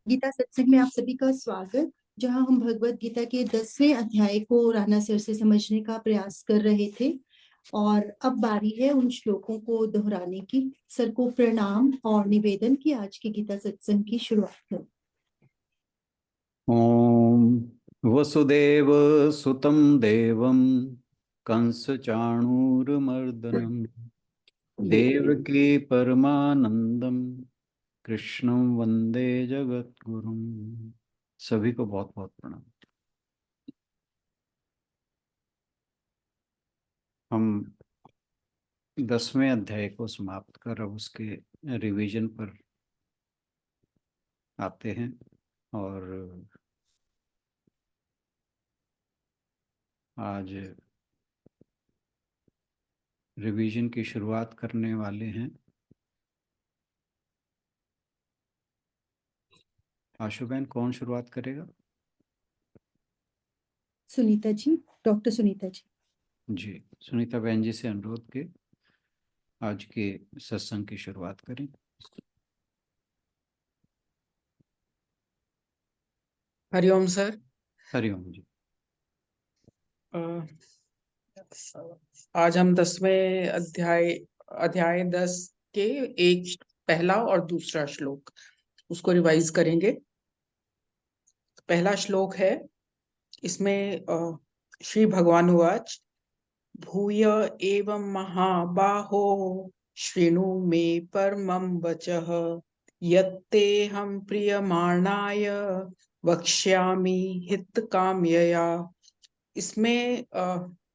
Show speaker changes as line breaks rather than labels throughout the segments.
गीता सत्संग में आप सभी का स्वागत। जहां हम भगवत गीता के 10वें अध्याय को राना सर से समझने का प्रयास कर रहे थे और अब बारी है उन श्लोकों को दोहराने की। सर को प्रणाम और निवेदन की आज की गीता सत्संग की शुरुआत करें।
ओम वसुदेव सुतं देवं कंस चाणूरमर्दनम देवकी परमानंदम कृष्णं वंदे जगद्गुरुम। सभी को बहुत बहुत प्रणाम। हम 10वें अध्याय को समाप्त कर अब उसके रिवीजन पर आते हैं और आज रिवीजन की शुरुआत करने वाले हैं आशुबेन। कौन शुरुआत करेगा?
सुनीता जी, डॉक्टर सुनीता जी।
जी, सुनीता बहन जी से अनुरोध के आज के सत्संग की शुरुआत करें।
हरिओम सर।
हरिओम जी।
आज हम 10वें अध्याय 10 के एक पहला और दूसरा श्लोक उसको रिवाइज करेंगे। पहला श्लोक है, इसमें श्री भगवान उवाच भूय एवं महाबाहो शृणु मे परमं वचः यत्तेऽहं प्रीयमाणाय वक्ष्यामि हितकाम्यया। इसमें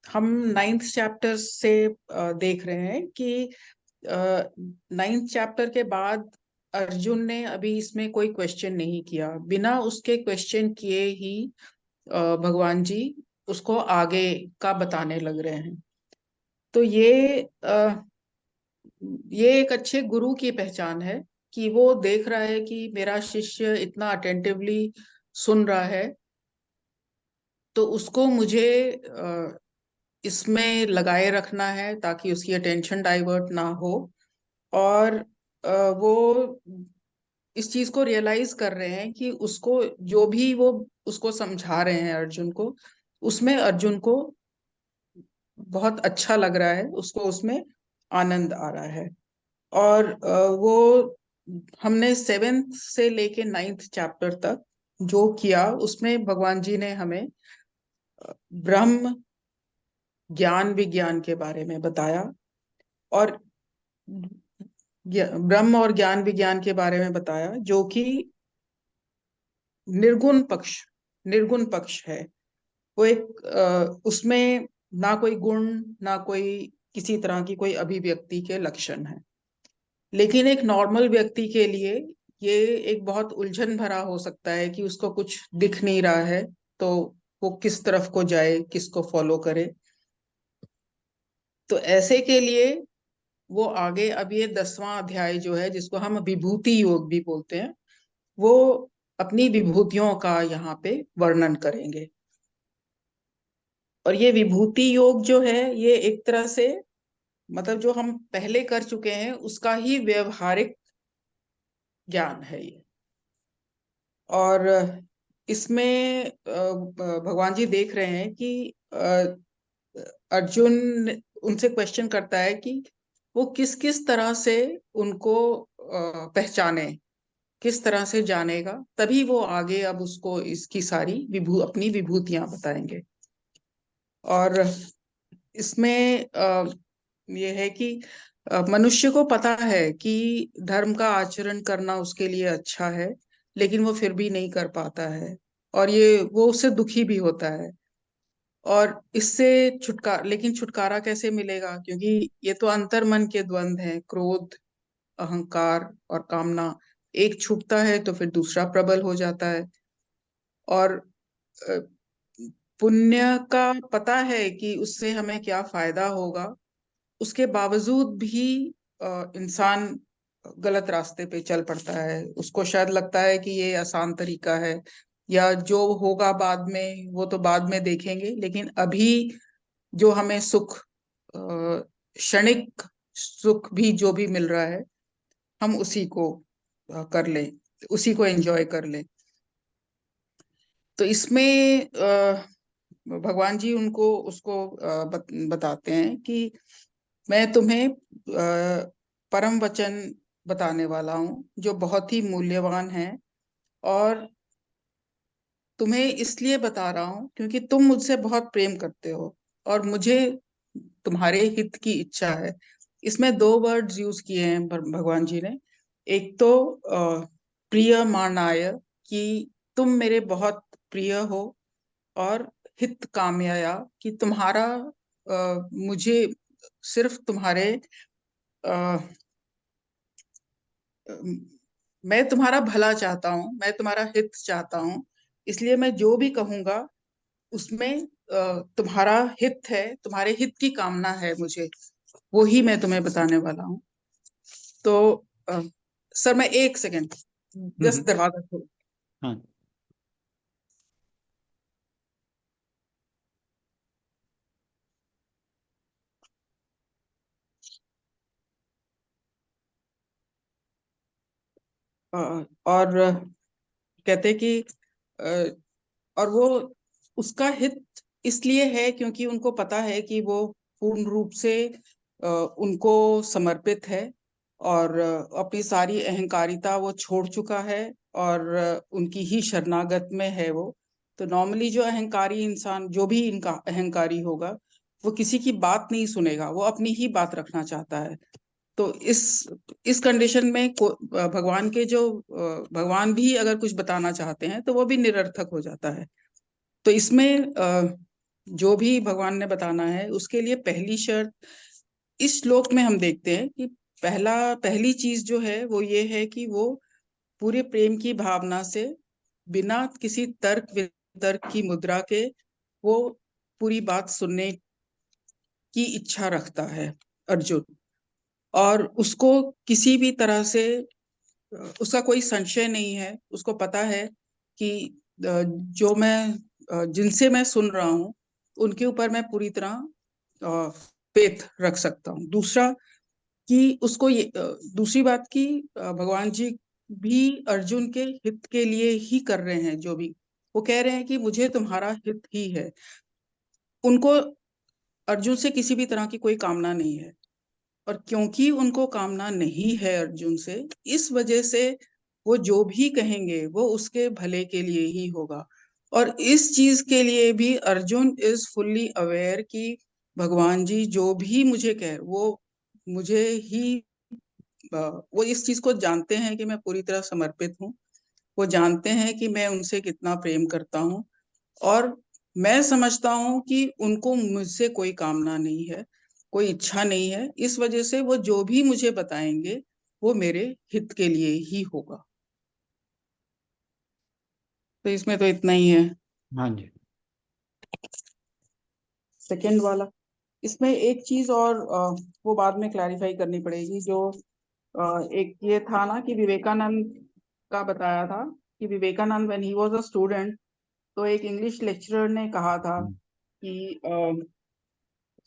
हम 9th चैप्टर से देख रहे हैं कि 9th चैप्टर के बाद अर्जुन ने अभी इसमें कोई क्वेश्चन नहीं किया। बिना उसके क्वेश्चन किए ही भगवान जी उसको आगे का बताने लग रहे हैं। तो ये एक अच्छे गुरु की पहचान है कि वो देख रहा है कि मेरा शिष्य इतना अटेंटिवली सुन रहा है, तो उसको मुझे इसमें लगाए रखना है ताकि उसकी अटेंशन डाइवर्ट ना हो। और वो इस चीज को रियलाइज कर रहे हैं कि उसको जो भी वो उसको समझा रहे हैं अर्जुन को, उसमें अर्जुन को बहुत अच्छा लग रहा है, उसको उसमें आनंद आ रहा है। और वो हमने 7th से लेके 9th चैप्टर तक जो किया उसमें भगवान जी ने हमें ब्रह्म ज्ञान विज्ञान के बारे में बताया और ब्रह्म और ज्ञान विज्ञान के बारे में बताया जो कि निर्गुण पक्ष है। वो एक उसमें ना कोई गुण ना कोई किसी तरह की कोई अभिव्यक्ति के लक्षण है। लेकिन एक नॉर्मल व्यक्ति के लिए ये एक बहुत उलझन भरा हो सकता है कि उसको कुछ दिख नहीं रहा है, तो वो किस तरफ को जाए, किसको फॉलो करे। तो ऐसे के लिए वो आगे अब ये 10वां अध्याय जो है, जिसको हम विभूति योग भी बोलते हैं, वो अपनी विभूतियों का यहाँ पे वर्णन करेंगे। और ये विभूति योग जो है ये एक तरह से मतलब जो हम पहले कर चुके हैं उसका ही व्यवहारिक ज्ञान है ये। और इसमें भगवान जी देख रहे हैं कि अर्जुन उनसे क्वेश्चन करता है कि वो किस किस तरह से उनको पहचाने, किस तरह से जानेगा, तभी वो आगे अब उसको इसकी सारी अपनी विभूतियां बताएंगे। और इसमें ये है कि मनुष्य को पता है कि धर्म का आचरण करना उसके लिए अच्छा है, लेकिन वो फिर भी नहीं कर पाता है और ये वो उससे दुखी भी होता है। और इससे छुटकारा कैसे मिलेगा, क्योंकि ये तो अंतर्मन के द्वंद्व हैं, क्रोध, अहंकार और कामना। एक छूटता है तो फिर दूसरा प्रबल हो जाता है। और अ, पुण्य का पता है कि उससे हमें क्या फायदा होगा, उसके बावजूद भी इंसान गलत रास्ते पे चल पड़ता है। उसको शायद लगता है कि ये आसान तरीका है या जो होगा बाद में वो तो बाद में देखेंगे, लेकिन अभी जो हमें सुख क्षणिक सुख भी जो भी मिल रहा है हम उसी को कर लें, उसी को एंजॉय कर लें। तो इसमें भगवान जी उनको उसको बताते हैं कि मैं तुम्हें परम वचन बताने वाला हूँ जो बहुत ही मूल्यवान है, और तुम्हें इसलिए बता रहा हूँ क्योंकि तुम मुझसे बहुत प्रेम करते हो और मुझे तुम्हारे हित की इच्छा है। इसमें दो वर्ड्स यूज किए हैं भगवान जी ने। एक तो प्रिय मानाय, कि तुम मेरे बहुत प्रिय हो, और हित कामयाया, कि तुम्हारा मुझे सिर्फ तुम्हारे अ, मैं तुम्हारा भला चाहता हूँ, मैं तुम्हारा हित चाहता हूँ, इसलिए मैं जो भी कहूंगा उसमें तुम्हारा हित है, तुम्हारे हित की कामना है मुझे, वो ही मैं तुम्हें बताने वाला हूँ। तो सर मैं एक सेकेंड जस्ट दरवाजा खोल।
हाँ
और कहते कि और वो उसका हित इसलिए है क्योंकि उनको पता है कि वो पूर्ण रूप से उनको समर्पित है, और अपनी सारी अहंकारिता वो छोड़ चुका है, और उनकी ही शरणागत में है वो। तो नॉर्मली जो अहंकारी इंसान, जो भी इनका अहंकारी होगा, वो किसी की बात नहीं सुनेगा, वो अपनी ही बात रखना चाहता है। तो इस कंडीशन में भगवान के जो भगवान भी अगर कुछ बताना चाहते हैं तो वो भी निरर्थक हो जाता है। तो इसमें जो भी भगवान ने बताना है उसके लिए पहली शर्त इस श्लोक में हम देखते हैं कि पहली चीज जो है वो ये है कि वो पूरे प्रेम की भावना से, बिना किसी तर्क वितर्क की मुद्रा के, वो पूरी बात सुनने की इच्छा रखता है अर्जुन। और उसको किसी भी तरह से उसका कोई संशय नहीं है, उसको पता है कि जो मैं जिनसे मैं सुन रहा हूँ उनके ऊपर मैं पूरी तरह फेथ रख सकता हूँ। दूसरा कि उसको ये दूसरी बात कि भगवान जी भी अर्जुन के हित के लिए ही कर रहे हैं, जो भी वो कह रहे हैं कि मुझे तुम्हारा हित ही है। उनको अर्जुन से किसी भी तरह की कोई कामना नहीं है, और क्योंकि उनको कामना नहीं है अर्जुन से, इस वजह से वो जो भी कहेंगे वो उसके भले के लिए ही होगा। और इस चीज के लिए भी अर्जुन इज फुल्ली अवेयर कि भगवान जी जो भी मुझे कह वो मुझे ही वो इस चीज को जानते हैं कि मैं पूरी तरह समर्पित हूँ। वो जानते हैं कि मैं उनसे कितना प्रेम करता हूँ, और मैं समझता हूँ कि उनको मुझसे कोई कामना नहीं है, कोई इच्छा नहीं है। इस वजह से वो जो भी मुझे बताएंगे वो मेरे हित के लिए ही होगा। तो इसमें तो इतना ही है।
हाँ जी।
सेकंड वाला, इसमें एक चीज और वो बाद में क्लैरिफाई करनी पड़ेगी। जो एक ये था ना कि विवेकानंद का बताया था कि Vivekananda when he was a student, तो एक इंग्लिश लेक्चरर ने कहा था कि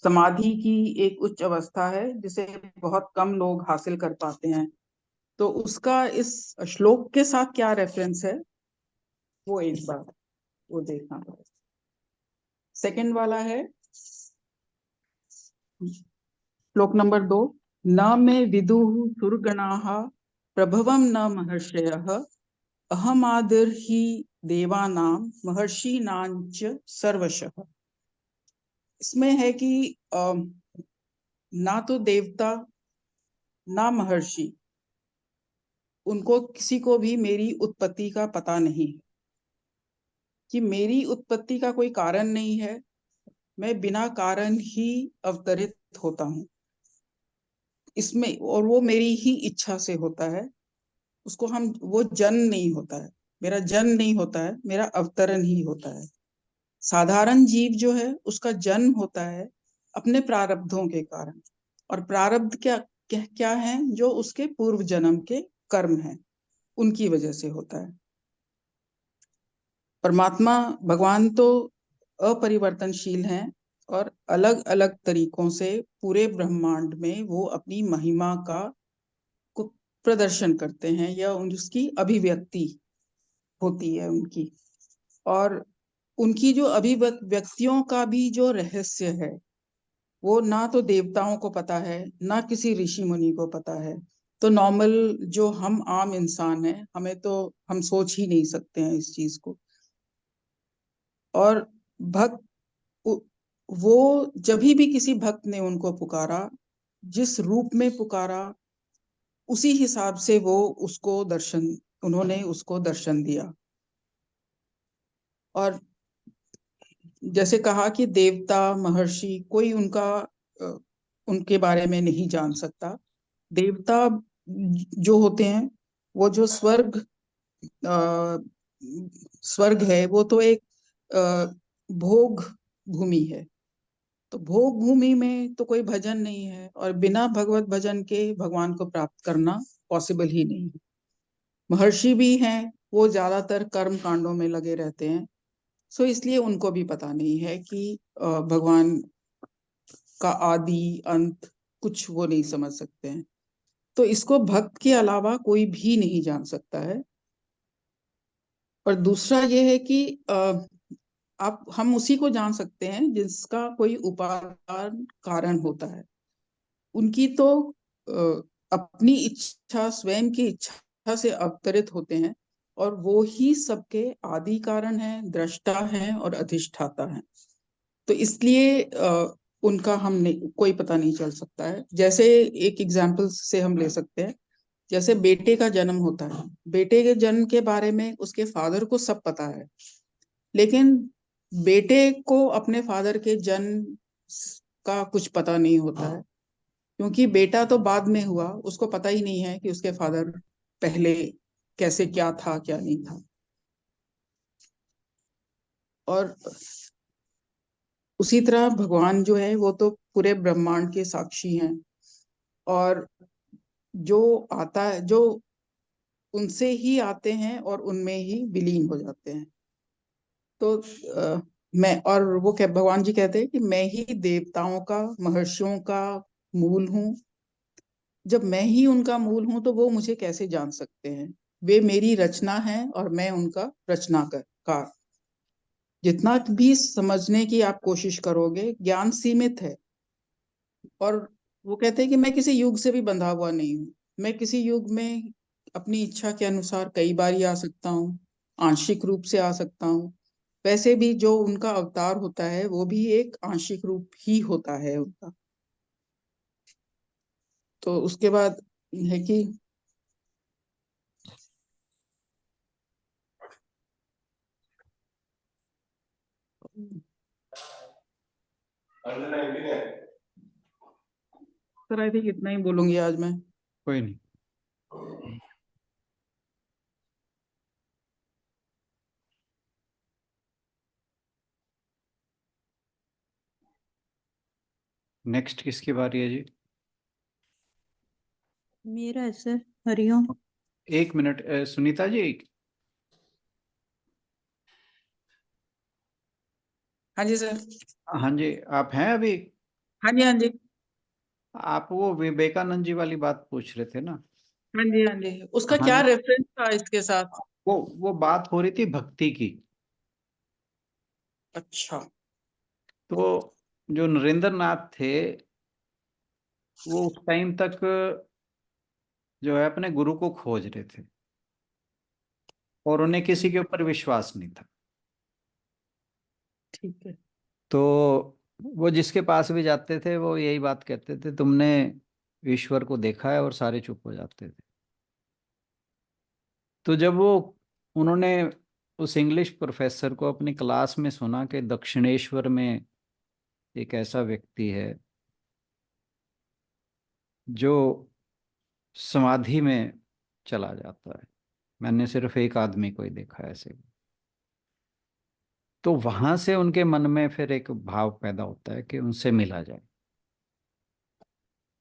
समाधि की एक उच्च अवस्था है जिसे बहुत कम लोग हासिल कर पाते हैं। तो उसका इस श्लोक के साथ क्या रेफरेंस है, वो एक बार वो देखना पड़ेगा। सेकंड वाला है श्लोक नंबर 2, न मे विदुः सुरगणाः प्रभवं न महर्षयः अहमादिर ही देवानां महर्षिणांच सर्वशः। इसमें है कि ना तो देवता ना महर्षि, उनको किसी को भी मेरी उत्पत्ति का पता नहीं, कि मेरी उत्पत्ति का कोई कारण नहीं है, मैं बिना कारण ही अवतरित होता हूँ इसमें, और वो मेरी ही इच्छा से होता है। उसको हम वो जन्म नहीं होता है, मेरा जन्म नहीं होता है, मेरा अवतरण ही होता है। साधारण जीव जो है उसका जन्म होता है अपने प्रारब्धों के कारण, और प्रारब्ध क्या क्या, क्या है, जो उसके पूर्व जन्म के कर्म हैं उनकी वजह से होता है। परमात्मा भगवान तो अपरिवर्तनशील हैं, और अलग अलग तरीकों से पूरे ब्रह्मांड में वो अपनी महिमा का को प्रदर्शन करते हैं, या उसकी अभिव्यक्ति होती है उनकी। और उनकी जो अभिव्यक्तियों का भी जो रहस्य है, वो ना तो देवताओं को पता है, ना किसी ऋषि मुनि को पता है। तो नॉर्मल जो हम आम इंसान हैं, हमें तो हम सोच ही नहीं सकते हैं इस चीज को। और भक्त वो जब भी किसी भक्त ने उनको पुकारा, जिस रूप में पुकारा, उसी हिसाब से वो उन्होंने उसको दर्शन दिया। और जैसे कहा कि देवता महर्षि कोई उनके बारे में नहीं जान सकता। देवता जो होते हैं, वो जो स्वर्ग है, वो तो एक भोग भूमि है। तो भोग भूमि में तो कोई भजन नहीं है, और बिना भगवत भजन के भगवान को प्राप्त करना पॉसिबल ही नहीं है। महर्षि भी हैं, वो ज्यादातर कर्म कांडों में लगे रहते हैं। सो इसलिए उनको भी पता नहीं है कि भगवान का आदि अंत कुछ वो नहीं समझ सकते हैं। तो इसको भक्त के अलावा कोई भी नहीं जान सकता है। और दूसरा ये है कि आप हम उसी को जान सकते हैं जिसका कोई उपादान कारण होता है। उनकी तो अपनी इच्छा, स्वयं की इच्छा से अवतरित होते हैं, और वो ही सबके आदि कारण है, दृष्टा है और अधिष्ठाता है। तो इसलिए उनका कोई पता नहीं चल सकता है। जैसे एक एग्जाम्पल से हम ले सकते हैं, जैसे बेटे का जन्म होता है, बेटे के जन्म के बारे में उसके फादर को सब पता है, लेकिन बेटे को अपने फादर के जन्म का कुछ पता नहीं होता है, क्योंकि बेटा तो बाद में हुआ, उसको पता ही नहीं है कि उसके फादर पहले कैसे, क्या था क्या नहीं था। और उसी तरह भगवान जो है, वो तो पूरे ब्रह्मांड के साक्षी हैं, और जो आता है, जो उनसे ही आते हैं और उनमें ही विलीन हो जाते हैं। तो मैं और वो भगवान जी कहते हैं कि मैं ही देवताओं का, महर्षियों का मूल हूँ। जब मैं ही उनका मूल हूं, तो वो मुझे कैसे जान सकते हैं? वे मेरी रचना है और मैं उनका रचनाकार। जितना भी समझने की आप कोशिश करोगे, ज्ञान सीमित है। और वो कहते हैं कि मैं किसी युग से भी बंधा हुआ नहीं हूँ। मैं किसी युग में अपनी इच्छा के अनुसार कई बार ही आ सकता हूँ, आंशिक रूप से आ सकता हूँ। वैसे भी जो उनका अवतार होता है, वो भी एक आंशिक रूप ही होता है उनका। तो उसके बाद है कि सर, आई थिंक इतना ही बोलूंगी आज मैं।
कोई नहीं। नेक्स्ट किसकी बारी है जी?
मेरा है सर। हरिओम।
1 मिनट, सुनीता जी।
हाँ जी सर।
हाँ जी, आप हैं अभी?
हाँ जी, हाँ जी।
आप वो विवेकानंद जी वाली बात पूछ रहे थे ना?
हाँ जी, हाँ जी। उसका
हाँ
क्या
जी।
रेफरेंस था इसके साथ?
वो बात हो रही थी भक्ति की।
अच्छा।
तो जो नरेंद्र नाथ थे, वो उस टाइम तक जो है अपने गुरु को खोज रहे थे, और उन्हें किसी के ऊपर विश्वास नहीं था।
ठीक है।
तो वो जिसके पास भी जाते थे, वो यही बात कहते थे, तुमने ईश्वर को देखा है? और सारे चुप हो जाते थे। तो जब वो उन्होंने उस इंग्लिश प्रोफेसर को अपनी क्लास में सुना कि दक्षिणेश्वर में एक ऐसा व्यक्ति है जो समाधि में चला जाता है, मैंने सिर्फ एक आदमी को ही देखा है ऐसे, तो वहां से उनके मन में फिर एक भाव पैदा होता है कि उनसे मिला जाए।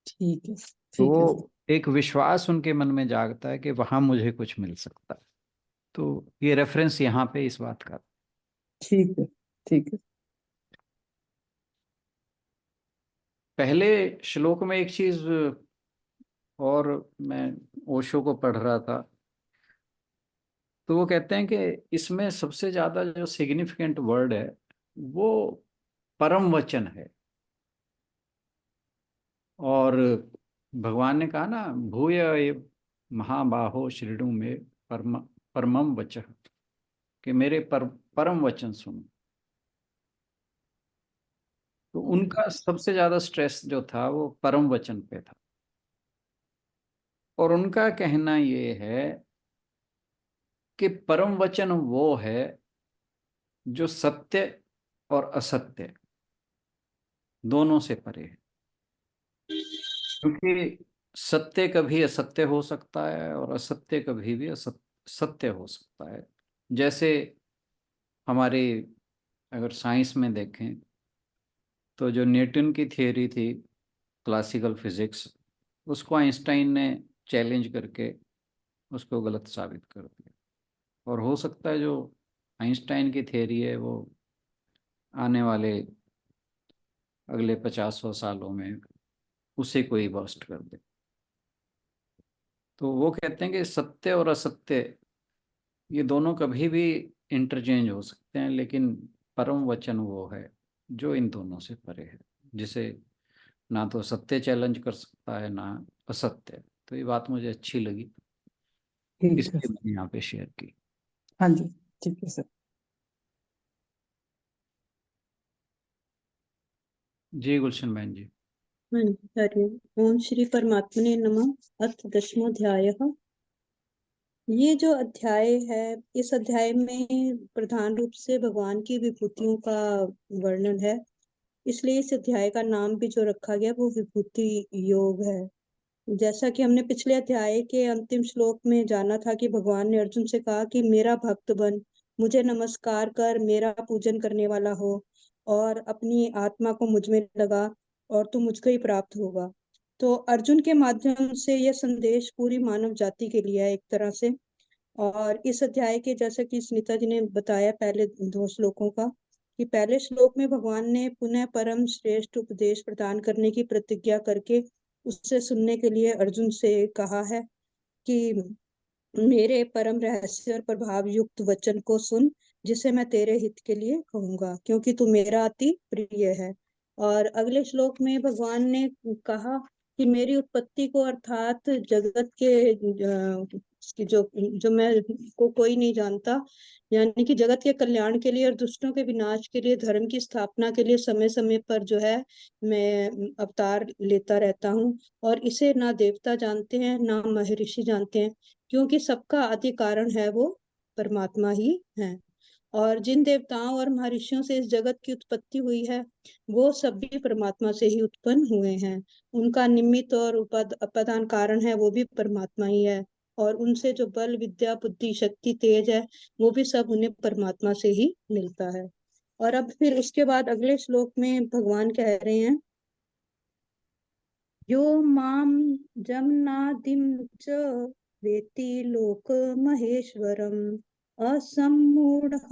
ठीक है।
तो
ठीक है सर।
वो एक विश्वास उनके मन में जागता है कि वहां मुझे कुछ मिल सकता है। तो ये रेफरेंस यहाँ पे इस बात का।
ठीक है। ठीक है।
पहले श्लोक में एक चीज और, मैं ओशो को पढ़ रहा था, तो वो कहते हैं कि इसमें सबसे ज्यादा जो सिग्निफिकेंट वर्ड है वो परम वचन है। और भगवान ने कहा ना, भूय एव महाबाहो शृणु में परमम वचः, कि मेरे परम वचन सुनो। तो उनका सबसे ज्यादा स्ट्रेस जो था वो परम वचन पे था। और उनका कहना ये है कि परम वचन वो है जो सत्य और असत्य दोनों से परे है। क्योंकि सत्य कभी असत्य हो सकता है और असत्य कभी भी सत्य हो सकता है। जैसे हमारी अगर साइंस में देखें तो जो न्यूटन की थियरी थी क्लासिकल फिजिक्स, उसको आइंस्टाइन ने चैलेंज करके उसको गलत साबित कर दिया। और हो सकता है जो आइंस्टाइन की थियरी है वो आने वाले अगले 50-100 सालों में उसे कोई बस्ट कर दे। तो वो कहते हैं कि सत्य और असत्य ये दोनों कभी भी इंटरचेंज हो सकते हैं, लेकिन परम वचन वो है जो इन दोनों से परे है, जिसे ना तो सत्य चैलेंज कर सकता है ना असत्य। तो ये बात मुझे अच्छी लगी,
ठीक है।
इसलिए मैंने यहाँ पे शेयर की।
हाँ जी, ठीक है सर।
जी गुलशन बहन जी।
हरिओम। ओम श्री परमात्मने नमः। अथ दशमोऽध्यायः। ये जो अध्याय है, इस अध्याय में प्रधान रूप से भगवान की विभूतियों का वर्णन है, इसलिए इस अध्याय का नाम भी जो रखा गया वो विभूति योग है। जैसा कि हमने पिछले अध्याय के अंतिम श्लोक में जाना था कि भगवान ने अर्जुन से कहा कि मेरा भक्त बन, मुझे नमस्कार कर, मेरा पूजन करने वाला हो और अपनी आत्मा को मुझ में लगा और तू मुझको ही प्राप्त होगा। तो अर्जुन के माध्यम से यह संदेश पूरी मानव जाति के लिए है एक तरह से। और इस अध्याय के, जैसा कि सुनीता जी ने बताया पहले 2 श्लोकों का, कि पहले श्लोक में भगवान ने पुनः परम श्रेष्ठ उपदेश प्रदान करने की प्रतिज्ञा करके उससे सुनने के लिए अर्जुन से कहा है कि मेरे परम रहस्य और प्रभाव युक्त वचन को सुन, जिसे मैं तेरे हित के लिए कहूंगा, क्योंकि तू मेरा अति प्रिय है। और अगले श्लोक में भगवान ने कहा कि मेरी उत्पत्ति को, अर्थात जगत के की जो मैं को कोई नहीं जानता, यानी कि जगत के कल्याण के लिए और दुष्टों के विनाश के लिए, धर्म की स्थापना के लिए समय समय पर जो है मैं अवतार लेता रहता हूँ। और इसे ना देवता जानते हैं ना महर्षि जानते हैं, क्योंकि सबका आदि कारण है वो परमात्मा ही है। और जिन देवताओं और महर्षियों से इस जगत की उत्पत्ति हुई है वो सब भी परमात्मा से ही उत्पन्न हुए हैं। उनका निमित्त और उपादान कारण है वो भी परमात्मा ही है। और उनसे जो बल, विद्या, बुद्धि, शक्ति, तेज है वो भी सब उन्हें परमात्मा से ही मिलता है। और अब फिर उसके बाद अगले श्लोक में भगवान कह रहे हैं, यो माम जमनादिम च वेत्ति लोक महेश्वरम असम्मूढ़ः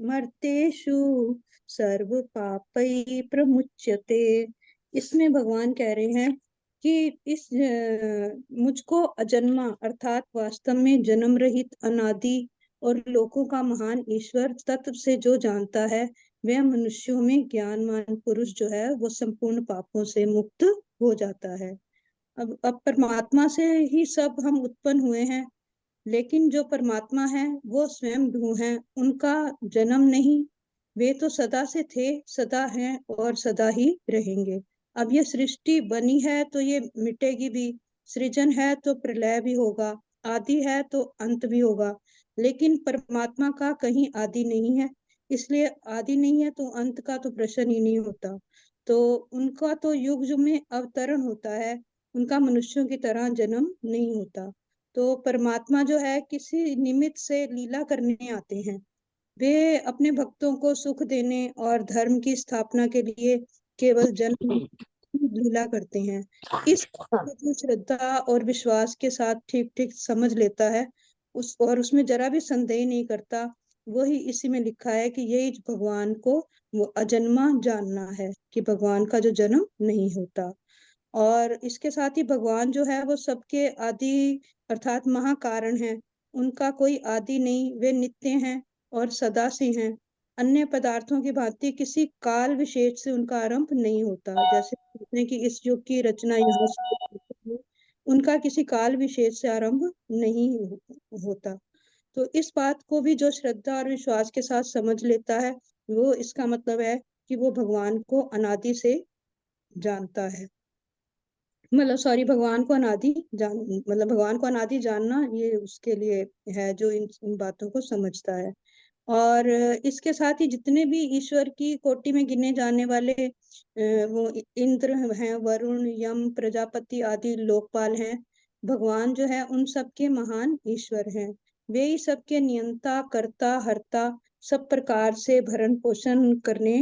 मर्तेषु सर्व पापै प्रमुच्यते। इसमें भगवान कह रहे हैं कि इस मुझको अजन्मा, अर्थात वास्तव में जन्म रहित, अनादि और लोकों का महान ईश्वर तत्व से जो जानता है, वह मनुष्यों में ज्ञानवान पुरुष जो है वो संपूर्ण पापों से मुक्त हो जाता है। अब परमात्मा से ही सब हम उत्पन्न हुए हैं, लेकिन जो परमात्मा है वो स्वयं भू है, उनका जन्म नहीं, वे तो सदा से थे, सदा हैं और सदा ही रहेंगे। अब ये सृष्टि बनी है तो ये मिटेगी भी, सृजन है तो प्रलय भी होगा, आदि है तो अंत भी होगा, लेकिन परमात्मा का कहीं आदि नहीं है, इसलिए आदि नहीं है तो अंत का तो प्रश्न ही नहीं होता। तो उनका तो युग युग में अवतरण होता है, उनका मनुष्यों की तरह जन्म नहीं होता। तो परमात्मा जो है किसी निमित्त से लीला करने आते हैं, वे अपने भक्तों को सुख देने और धर्म की स्थापना के लिए केवल जन्म लीला करते हैं। इस जो श्रद्धा और विश्वास के साथ ठीक ठीक समझ लेता है, उसमें जरा भी संदेह नहीं करता, वही इसी में लिखा है कि यही भगवान को वो अजन्मा जानना है, कि भगवान का जो जन्म नहीं होता। और इसके साथ ही भगवान जो है वो सबके आदि अर्थात महाकारण है, उनका कोई आदि नहीं, वे नित्य हैं और सदा से हैं। अन्य पदार्थों की भांति किसी काल विशेष से उनका आरंभ नहीं होता। जैसे कहते हैं कि इस युग की रचना यहाँ से होती है, उनका किसी काल विशेष से आरंभ नहीं होता। तो इस बात को भी जो श्रद्धा और विश्वास के साथ समझ लेता है, वो इसका मतलब है कि वो भगवान को अनादि से जानता है। मतलब सॉरी, भगवान को अनादि जान, मतलब भगवान को अनादि जानना ये उसके लिए है जो इन बातों को समझता है। और इसके साथ ही जितने भी ईश्वर की कोटि में गिने जाने वाले वो इंद्र हैं, वरुण, यम, प्रजापति आदि लोकपाल हैं, भगवान जो है उन सबके महान ईश्वर हैं। वे ही सबके नियंता, कर्ता, हर्ता, सब प्रकार से भरण पोषण करने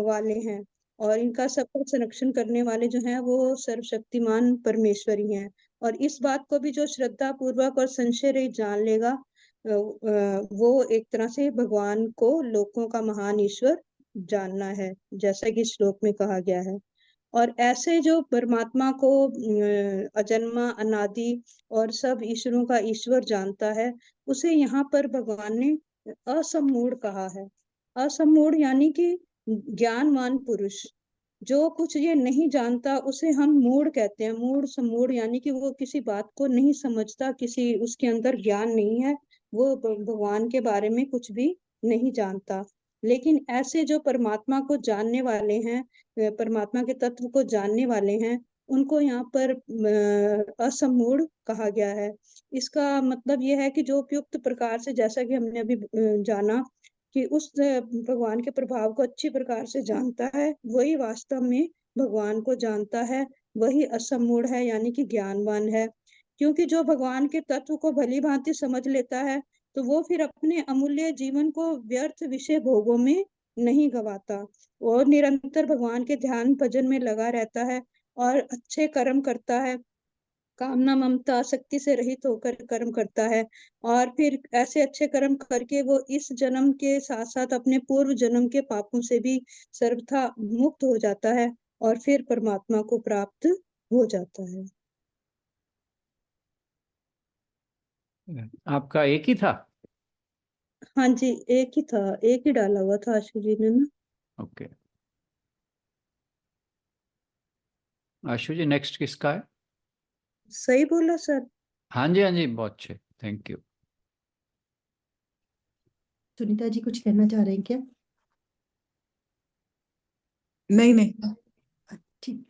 वाले हैं। और इनका सबका संरक्षण करने वाले जो हैं वो सर्वशक्तिमान परमेश्वर ही हैं। और इस बात को भी जो श्रद्धा पूर्वक और संशय रहित जान लेगा, वो एक तरह से भगवान को लोकों का महान ईश्वर जानना है, जैसा कि श्लोक में कहा गया है। और ऐसे जो परमात्मा को अजन्मा, अनादि और सब ईश्वरों का ईश्वर जानता है, उसे यहाँ पर भगवान ने असम्मूढ़ कहा है। असम्मूढ़ यानी कि ज्ञानवान पुरुष। जो कुछ ये नहीं जानता उसे हम मूढ़ कहते हैं। मूढ़, सम्मूढ़ यानी कि वो किसी बात को नहीं समझता, किसी उसके अंदर ज्ञान नहीं है, वो भगवान के बारे में कुछ भी नहीं जानता। लेकिन ऐसे जो परमात्मा को जानने वाले हैं, परमात्मा के तत्व को जानने वाले हैं, उनको यहाँ पर असम्मूढ़ कहा गया है। इसका मतलब यह है कि जो उपयुक्त प्रकार से, जैसा कि हमने अभी जाना, कि उस भगवान के प्रभाव को अच्छी प्रकार से जानता है, वही वास्तव में भगवान को जानता है, वही असम्मूढ़ है यानी कि ज्ञानवान है। क्योंकि जो भगवान के तत्व को भली भांति समझ लेता है, तो वो फिर अपने अमूल्य जीवन को व्यर्थ विषय भोगों में नहीं गवाता और निरंतर भगवान के ध्यान भजन में लगा रहता है और अच्छे कर्म करता है, कामना, ममता, आसक्ति से रहित होकर कर्म करता है। और फिर ऐसे अच्छे कर्म करके वो इस जन्म के साथ साथ अपने पूर्व जन्म के पापों से भी सर्वथा मुक्त हो जाता है और फिर परमात्मा को प्राप्त हो जाता है।
आपका एक ही था?
हाँ जी, एक ही था, एक ही डाला हुआ था आशु जी ने ना।
ओके, आशु जी नेक्स्ट किसका है?
सही बोला सर?
हाँ जी, हाँ जी, बहुत अच्छे, थैंक यू।
सुनीता जी कुछ कहना चाह रहे हैं क्या?
नहीं नहीं।
ठीक,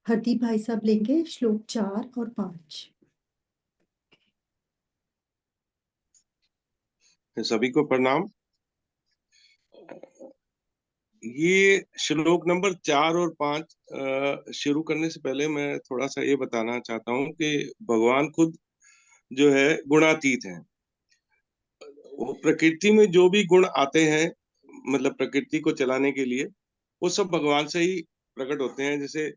हरदीप भाई साहब लेंगे श्लोक 4 और 5।
सभी को प्रणाम। ये श्लोक नंबर 4 और 5 शुरू करने से पहले मैं थोड़ा सा ये बताना चाहता हूँ कि भगवान खुद जो है गुणातीत है। वो प्रकृति में जो भी गुण आते हैं, मतलब प्रकृति को चलाने के लिए, वो सब भगवान से ही प्रकट होते हैं। जैसे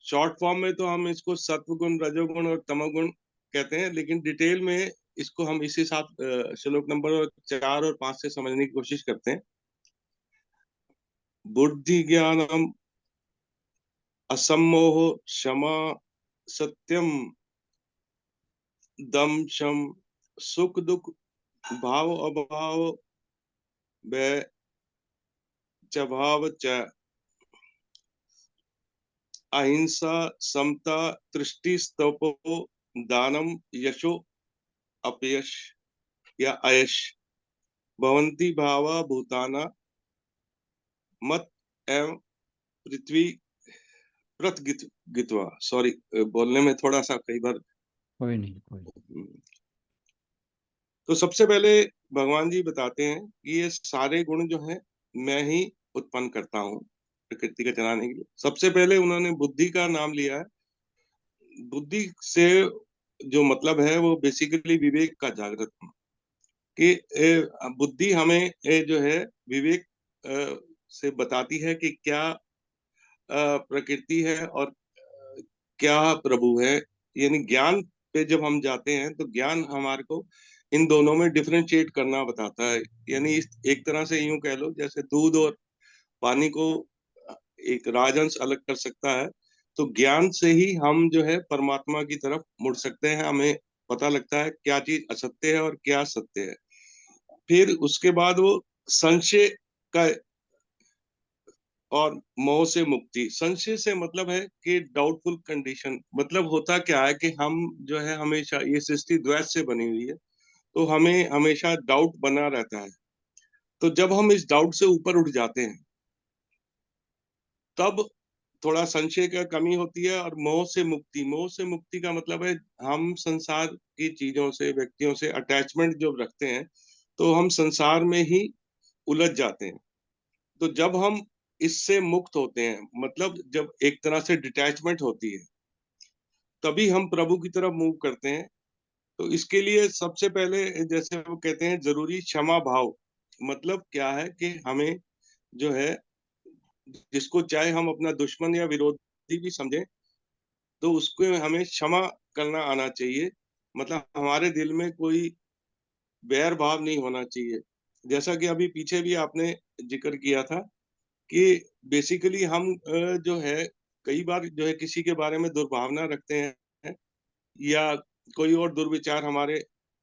शॉर्ट फॉर्म में तो हम इसको सत्व गुण, रजोगुण और तमोगुण कहते हैं, लेकिन डिटेल में इसको हम इसी साथ श्लोक नंबर 4 और 5 से समझने की कोशिश करते हैं। बुद्धि ज्ञानम असम्मोह क्षमा सत्यम दम शम सुख दुख भाव अभाव व भाव च अहिंसा समता तृष्टि स्तपो दानम यशो अपयश या अयश भवंती भावा भूताना मत एवं पृथ्वी प्रतगित्वा। सॉरी, बोलने में थोड़ा सा कई बार
कोई नहीं, कोई नहीं।
तो सबसे पहले भगवान जी बताते हैं कि ये सारे गुण जो हैं मैं ही उत्पन्न करता हूँ प्रकृति का चलाने के लिए। सबसे पहले उन्होंने बुद्धि का नाम लिया है। बुद्धि से जो मतलब है वो बेसिकली विवेक का जागृत होना, कि बुद्धि हमें जो है विवेक से बताती है कि क्या प्रकृति है और क्या प्रभु है। यानी ज्ञान पे जब हम जाते हैं तो ज्ञान हमारे को इन दोनों में डिफरेंशिएट करना बताता है। यानी एक तरह से यूं कह लो, जैसे दूध और पानी को एक राजहंस अलग कर सकता है, तो ज्ञान से ही हम जो है परमात्मा की तरफ मुड़ सकते हैं। हमें पता लगता है क्या चीज असत्य है और क्या सत्य है। फिर उसके बाद वो संशय का और मोह से मुक्ति। संशय से मतलब है कि डाउटफुल कंडीशन, मतलब होता क्या है कि हम जो है हमेशा, ये सृष्टि द्वैत से बनी हुई है, तो हमें हमेशा डाउट बना रहता है। तो जब हम इस डाउट से ऊपर उठ जाते हैं, तब थोड़ा संशय का कमी होती है। और मोह से मुक्ति, मोह से मुक्ति का मतलब है हम संसार की चीजों से, व्यक्तियों से अटैचमेंट जब रखते हैं, तो हम संसार में ही उलझ जाते हैं। तो जब हम इससे मुक्त होते हैं, मतलब जब एक तरह से डिटैचमेंट होती है, तभी हम प्रभु की तरफ मूव करते हैं। तो इसके लिए सबसे पहले, जैसे वो कहते हैं, जरूरी क्षमा भाव। मतलब क्या है कि हमें जो है, जिसको चाहे हम अपना दुश्मन या विरोधी भी समझें, तो उसको हमें क्षमा करना आना चाहिए। मतलब हमारे दिल में कोई बैर भाव नहीं होना चाहिए। जैसा कि अभी पीछे भी आपने जिक्र किया था कि बेसिकली हम जो है कई बार जो है किसी के बारे में दुर्भावना रखते हैं, या कोई और दुर्विचार हमारे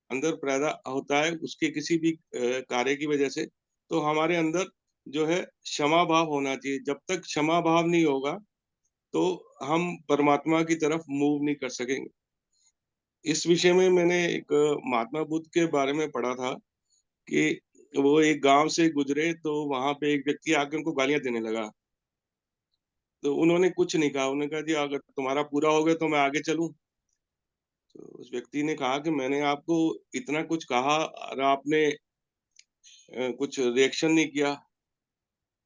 अंदर पैदा होता है उसके किसी भी कार्य की वजह से। तो हमारे अंदर जो है क्षमा भाव होना चाहिए। जब तक क्षमा भाव नहीं होगा, तो हम परमात्मा की तरफ मूव नहीं कर सकेंगे। इस विषय में मैंने एक महात्मा बुद्ध के बारे में पढ़ा था कि वो एक गांव से गुजरे, तो वहां पे एक व्यक्ति आके उनको गालियां देने लगा। तो उन्होंने कुछ नहीं कहा। उन्होंने कहा, जी अगर तुम्हारा पूरा हो गया तो मैं आगे चलूं। तो उस व्यक्ति ने कहा कि मैंने आपको इतना कुछ कहा और आपने कुछ रिएक्शन नहीं किया।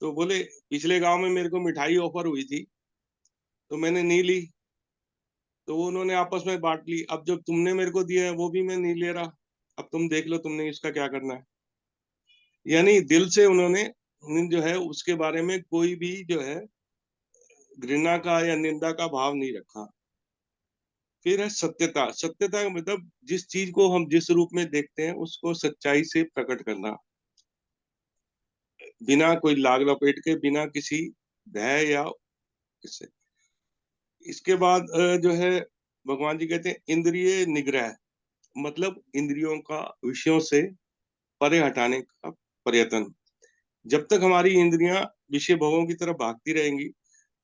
तो बोले, पिछले गांव में मेरे को मिठाई ऑफर हुई थी, तो मैंने नहीं ली, तो वो उन्होंने आपस में बांट ली। अब जब तुमने मेरे को दिया है वो भी मैं नहीं ले रहा, अब तुम देख लो तुमने इसका क्या करना है। यानी दिल से उन्होंने जो है उसके बारे में कोई भी जो है घृणा का या निंदा का भाव नहीं रखा। फिर है सत्यता। सत्यता का मतलब जिस चीज को हम जिस रूप में देखते हैं उसको सच्चाई से प्रकट करना, बिना कोई लाग लपेट के, बिना किसी भय या इससे। इसके बाद जो है भगवान जी कहते हैं इंद्रिय निग्रह, मतलब इंद्रियों का विषयों से परे हटाने का प्रयत्न। जब तक हमारी इंद्रियां विषय भोगों की तरफ भागती रहेंगी,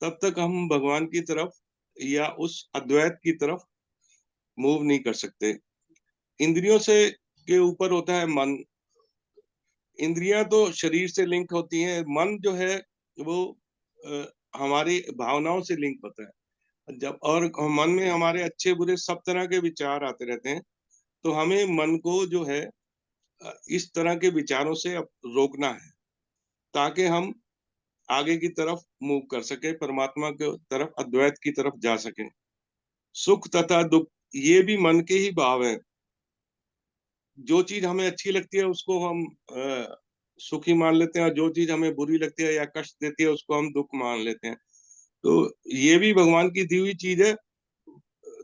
तब तक हम भगवान की तरफ या उस अद्वैत की तरफ मूव नहीं कर सकते। इंद्रियों से के ऊपर होता है मन। इंद्रियां तो शरीर से लिंक होती हैं, मन जो है वो अ, हमारी भावनाओं से लिंक होता है। जब और मन में हमारे अच्छे बुरे सब तरह के विचार आते रहते हैं, तो हमें मन को जो है इस तरह के विचारों से अब रोकना है, ताकि हम आगे की तरफ मूव कर सके, परमात्मा की तरफ, अद्वैत की तरफ जा सके। सुख तथा दुख ये भी मन के ही भाव है। जो चीज हमें अच्छी लगती है उसको हम सुखी मान लेते हैं, और जो चीज हमें बुरी लगती है या कष्ट देती है उसको हम दुख मान लेते हैं। तो ये भी भगवान की दी हुई चीज है।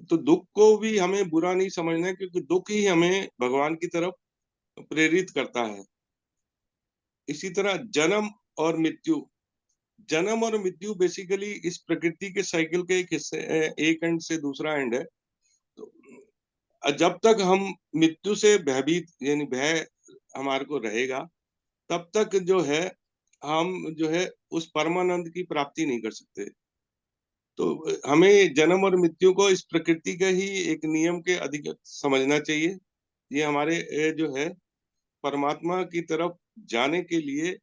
तो दुख को भी हमें बुरा नहीं समझना है, क्योंकि दुख ही हमें भगवान की तरफ प्रेरित करता है। इसी तरह जन्म और मृत्यु। जन्म और मृत्यु बेसिकली इस प्रकृति के साइकिल के एक हिस्से, एक एंड से दूसरा एंड है। तो जब तक हम मृत्यु से भयभीत, यानी भय हमारे को रहेगा, तब तक जो है हम जो है उस परमानंद की प्राप्ति नहीं कर सकते। तो हमें जन्म और मृत्यु को इस प्रकृति का ही एक नियम के अधिक समझना चाहिए। ये हमारे जो है परमात्मा की तरफ जाने के लिए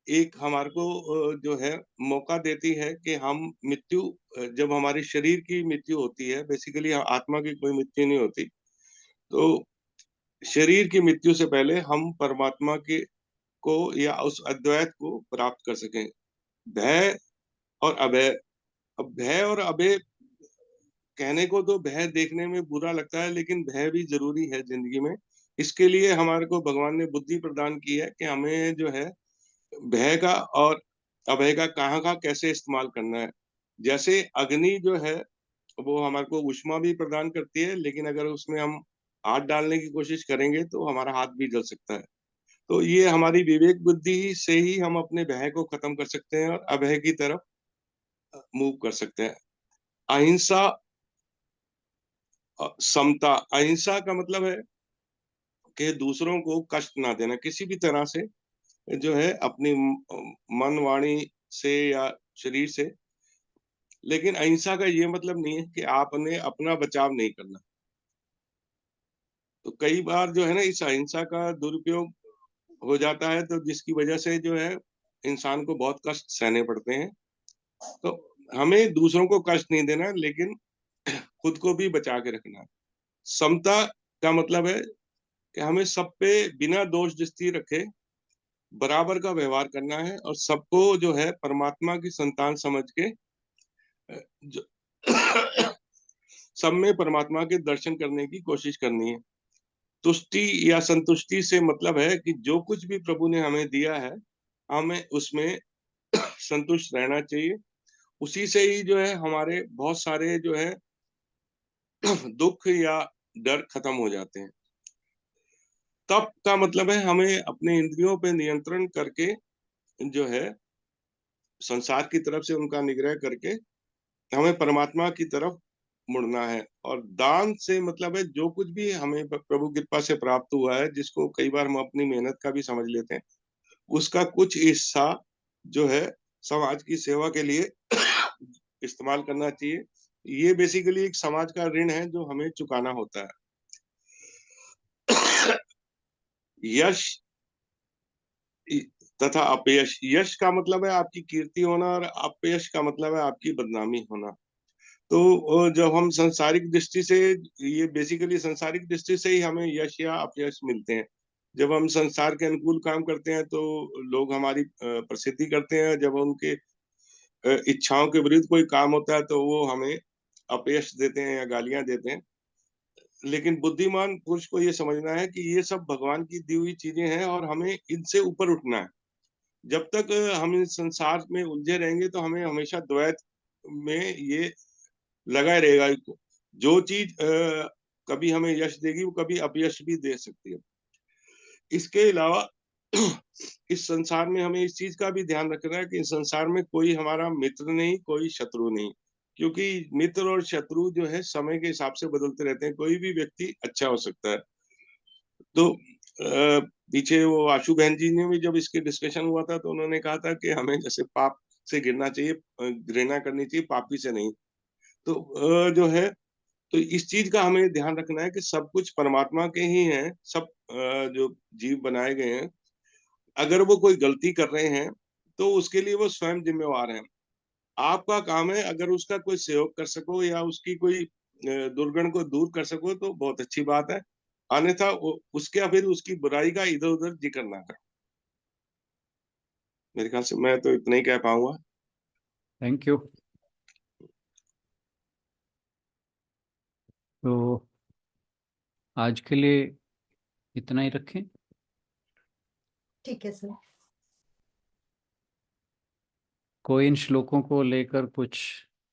एक हमारे को जो है मौका देती है कि हम मृत्यु, जब हमारे शरीर की मृत्यु होती है, बेसिकली आत्मा की कोई मृत्यु नहीं होती, तो शरीर की मृत्यु से पहले हम परमात्मा के को या उस अद्वैत को प्राप्त कर सकें। भय और अभय। अब भय और अभय कहने को तो भय देखने में बुरा लगता है, लेकिन भय भी जरूरी है जिंदगी में। इसके लिए हमारे को भगवान ने बुद्धि प्रदान की है कि हमें जो है भय का और अभय का कहाँ का कैसे इस्तेमाल करना है। जैसे अग्नि जो है वो हमारे को ऊष्मा भी प्रदान करती है, लेकिन अगर उसमें हम हाथ डालने की कोशिश करेंगे तो हमारा हाथ भी जल सकता है। तो ये हमारी विवेक बुद्धि से ही हम अपने भय को खत्म कर सकते हैं और अभय की तरफ मूव कर सकते हैं। अहिंसा, समता। अहिंसा का मतलब है कि दूसरों को कष्ट ना देना किसी भी तरह से, जो है अपनी मन वाणी से या शरीर से। लेकिन अहिंसा का ये मतलब नहीं है कि आपने अपना बचाव नहीं करना। तो कई बार जो है ना इस अहिंसा का दुरुपयोग हो जाता है, तो जिसकी वजह से जो है इंसान को बहुत कष्ट सहने पड़ते हैं। तो हमें दूसरों को कष्ट नहीं देना, लेकिन खुद को भी बचा के रखना है। समता का मतलब है कि हमें सब पे बिना दोष दृष्टि रखे बराबर का व्यवहार करना है और सबको जो है परमात्मा की संतान समझ के जो सब में परमात्मा के दर्शन करने की कोशिश करनी है। तुष्टि या संतुष्टि से मतलब है कि जो कुछ भी प्रभु ने हमें दिया है, हमें उसमें संतुष्ट रहना चाहिए। उसी से ही जो है हमारे बहुत सारे जो है दुख या डर खत्म हो जाते हैं। तप का मतलब है हमें अपने इंद्रियों पे नियंत्रण करके जो है संसार की तरफ से उनका निग्रह करके हमें परमात्मा की तरफ मुड़ना है। और दान से मतलब है जो कुछ भी हमें प्रभु कृपा से प्राप्त हुआ है, जिसको कई बार हम अपनी मेहनत का भी समझ लेते हैं, उसका कुछ हिस्सा जो है समाज की सेवा के लिए इस्तेमाल करना चाहिए। ये बेसिकली एक समाज का ऋण है जो हमें चुकाना होता है। यश तथा अपयश। यश का मतलब है आपकी कीर्ति होना और अपयश का मतलब है आपकी बदनामी होना। तो जब हम संसारिक दृष्टि से, ये बेसिकली संसारिक दृष्टि से ही हमें यश या अपयश मिलते हैं। जब हम संसार के अनुकूल काम करते हैं तो लोग हमारी प्रसिद्धि करते हैं। जब उनके इच्छाओं के विरुद्ध कोई काम होता है तो वो हमें अपयश देते हैं या गालियां देते हैं। लेकिन बुद्धिमान पुरुष को ये समझना है कि ये सब भगवान की दी हुई चीजें हैं और हमें इनसे ऊपर उठना है। जब तक हम इस संसार में उलझे रहेंगे तो हमें हमेशा द्वैत में ये लगा रहेगा। जो चीज कभी हमें यश देगी वो कभी अपयश भी दे सकती है। इसके अलावा इस संसार में हमें इस चीज का भी ध्यान रखना है कि इस संसार में कोई हमारा मित्र नहीं, कोई शत्रु नहीं। क्योंकि मित्र और शत्रु जो है समय के हिसाब से बदलते रहते हैं। कोई भी व्यक्ति अच्छा हो सकता है। तो पीछे वो आशु बहन जी ने भी जब इसके डिस्कशन हुआ था तो उन्होंने कहा था कि हमें जैसे पाप से गिरना चाहिए, घृणा करनी चाहिए, पापी से नहीं। तो जो है तो इस चीज का हमें ध्यान रखना है कि सब कुछ परमात्मा के ही हैं। सब जो जीव बनाए गए हैं, अगर वो कोई गलती कर रहे हैं तो उसके लिए वो स्वयं जिम्मेवार हैं। आपका काम है अगर उसका कोई सहयोग कर सको या उसकी कोई दुर्गुण को दूर कर सको तो बहुत अच्छी बात है। अन्यथा उसके फिर उसकी बुराई का इधर उधर जिक्र ना करो। मेरे ख्याल से मैं तो इतना ही कह पाऊंगा।
Thank you. तो आज के लिए इतना ही रखें।
ठीक है सर।
कोई इन श्लोकों को लेकर कुछ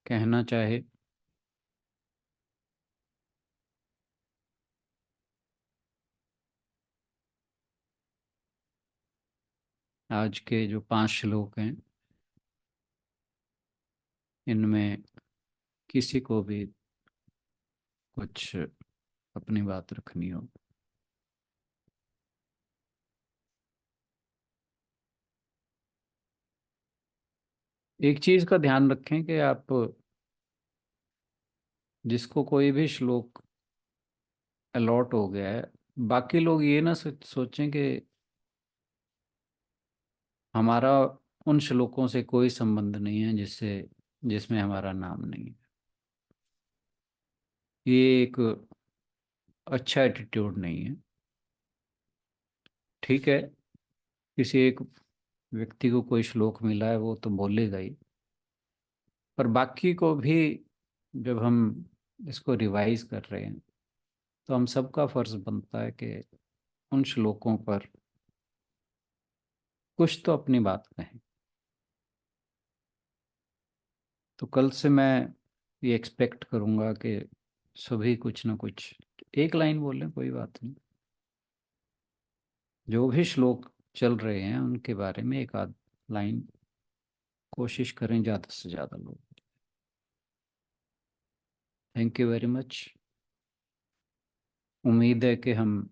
कहना चाहे? आज के जो 5 श्लोक हैं इनमें किसी को भी कुछ अपनी बात रखनी हो? एक चीज का ध्यान रखें कि आप जिसको कोई भी श्लोक अलॉट हो गया है, बाकी लोग ये ना सोचें कि हमारा उन श्लोकों से कोई संबंध नहीं है जिसमें हमारा नाम नहीं है। ये एक अच्छा एटीट्यूड नहीं है। ठीक है, किसी एक व्यक्ति को कोई श्लोक मिला है वो तो बोलेगा ही, पर बाकी को भी जब हम इसको रिवाइज कर रहे हैं तो हम सबका फर्ज बनता है कि उन श्लोकों पर कुछ तो अपनी बात कहें। तो कल से मैं ये एक्सपेक्ट करूँगा कि सभी कुछ ना कुछ एक लाइन बोलें, कोई बात नहीं। जो भी श्लोक चल रहे हैं उनके बारे में एक आध लाइन कोशिश करें, ज़्यादा से ज़्यादा लोग। Thank you very much. उम्मीद है कि हम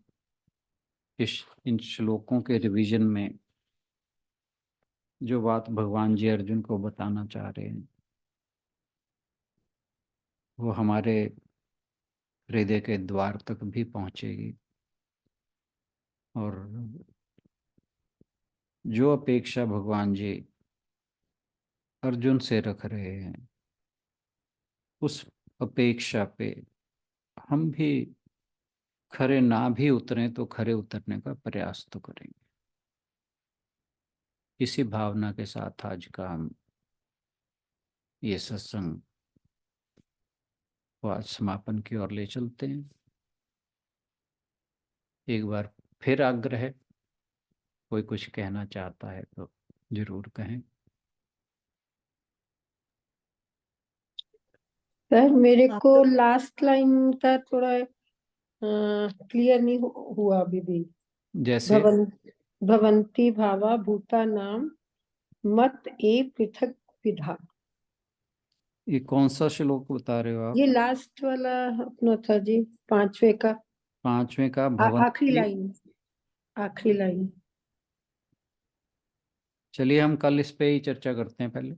इन श्लोकों के रिवीजन में जो बात भगवान जी अर्जुन को बताना चाह रहे हैं वो हमारे हृदय के द्वार तक भी पहुंचेगी, और जो अपेक्षा भगवान जी अर्जुन से रख रहे हैं उस अपेक्षा पे हम भी खरे ना भी उतरें तो खरे उतरने का प्रयास तो करेंगे। इसी भावना के साथ आज का हम ये सत्संग को आज समापन की ओर ले चलते हैं। एक बार फिर आग्रह है, कोई कुछ कहना चाहता है तो जरूर कहें।
सर मेरे
आप
को
लोग
लास्ट लाइन का थोड़ा क्लियर नहीं हुआ अभी भी।
जैसे
भवन्ति भावा भूता नाम मत ए पृथक विधा।
ये कौन सा श्लोक बता रहे हो आप?
ये लास्ट वाला अपना था जी, 5वें का
5वें का
आखिरी लाइन, आखिरी लाइन।
चलिए हम कल इस पे ही चर्चा करते हैं पहले।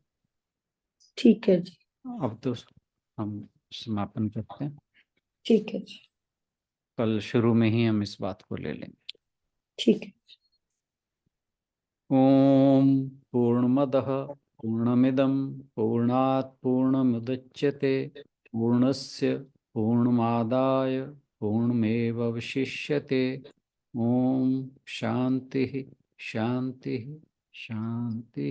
ठीक है जी,
अब तो हम समापन करते हैं,
ठीक है जी,
कल शुरू में ही हम इस बात को ले लेंगे।
ठीक है।
ओम पूर्णमदः पूर्णमिदं पूर्णात् पूर्णमुदच्यते पूर्णस्य पूर्णमादाय पूर्णमेवावशिष्यते। ओम शांति शांति शांति।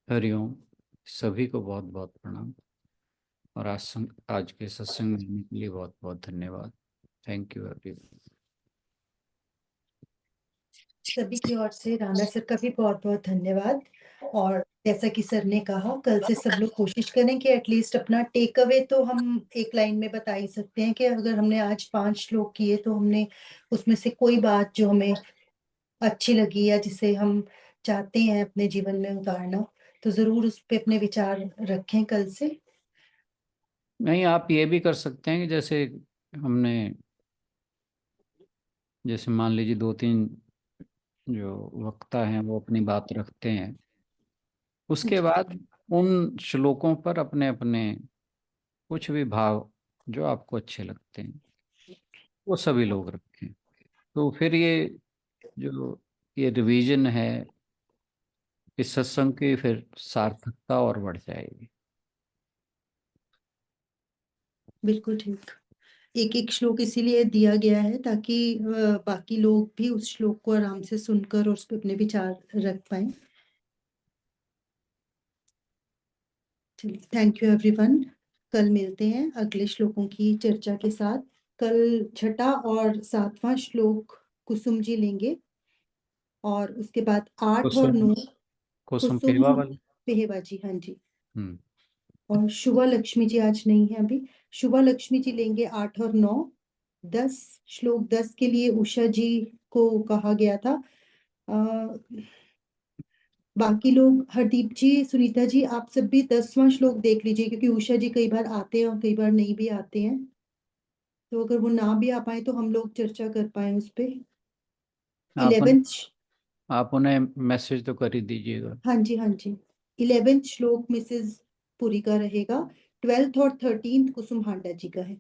हरिओम। सभी को बहुत बहुत प्रणाम, और आज के सत्संग में आने के लिए बहुत बहुत धन्यवाद। Thank you everyone.
सभी की ओर से राणा सर का भी बहुत बहुत धन्यवाद। और जैसा कि सर ने कहा, कल से सब लोग कोशिश करें कि एटलीस्ट अपना टेक अवे तो हम एक लाइन में बता ही सकते हैं कि अगर हमने आज 5 श्लोक किए तो हमने उसमें से कोई बात जो हमें अच्छी लगी या जिसे हम चाहते हैं अपने जीवन में उतारना, तो जरूर उस पे अपने विचार रखें कल से।
नहीं, आप ये भी कर सकते हैं कि जैसे मान लीजिए 2-3 जो वक्ता हैं वो अपनी बात रखते हैं, उसके बाद उन श्लोकों पर अपने अपने कुछ भी भाव जो आपको अच्छे लगते हैं वो सभी लोग रखें, तो फिर ये रिवीजन है, इस सत्संग की फिर सार्थकता और बढ़ जाएगी।
बिल्कुल ठीक। एक एक श्लोक इसीलिए दिया गया है ताकि बाकी लोग भी उस श्लोक को आराम से सुनकर और उस पर अपने विचार रख पाए। चलिए, थैंक यू एवरीवन। कल मिलते हैं अगले श्लोकों की चर्चा के साथ। कल 6ठा और 7वां श्लोक कुसुम जी लेंगे, और उसके बाद 8 और 9
कुसुम पेवा वाले।
पेहवा जी, हाँ जी।
हम्म।
और शुभा लक्ष्मी जी आज नहीं है अभी। शुभा लक्ष्मी जी लेंगे 8 और 9। 10 श्लोक 10 के लिए उषा जी को कहा गया था। बाकी लोग, हरदीप जी, सुनीता जी, आप सब भी 10वां श्लोक देख लीजिए, क्योंकि उषा जी कई बार आते हैं और कई बार नहीं भी आते हैं, तो अगर वो ना भी आ पाए तो हम लोग चर्चा कर पाए उस पे। 11th,
आप उन्हें मैसेज तो कर ही दीजिएगा।
हाँ जी, हाँ जी। 11th श्लोक मिसेस पुरी का रहेगा। 12th और 13th कुसुम हांडा जी का है।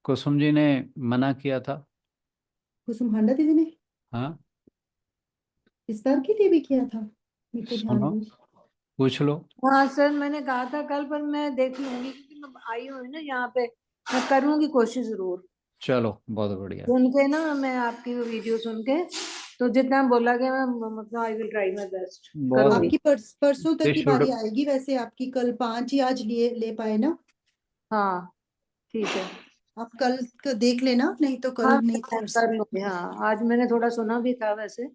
कुसुम जी ने मना किया था।
कुसुम हांडा दीदी ने
हाँ,
इस बार के लिए भी किया था, मेरे को ध्यान
सुनो,
नहीं।
पूछ लो।
हाँ सर, मैंने कहा था कल, पर मैं देख लूंगी क्योंकि मैं आई हूँ ना यहाँ पे, मैं करूंगी कोशिश जरूर।
चलो, बहुत बढ़िया।
सुन के ना, मैं आपकी वीडियो सुन के, तो जितना बोला गया मैं मतलब I will try my best करूंगी।
आपकी परसों तक की
शुड
बारी आएगी वैसे। आपकी कल 5 ही आज ले पाए ना।
हाँ ठीक है,
आप कल का देख लेना, नहीं तो कल,
हाँ
नहीं तो
मैं
परसों।
कर लूंगी। हाँ आज मैंने थोड़ा सुना भी था वैसे।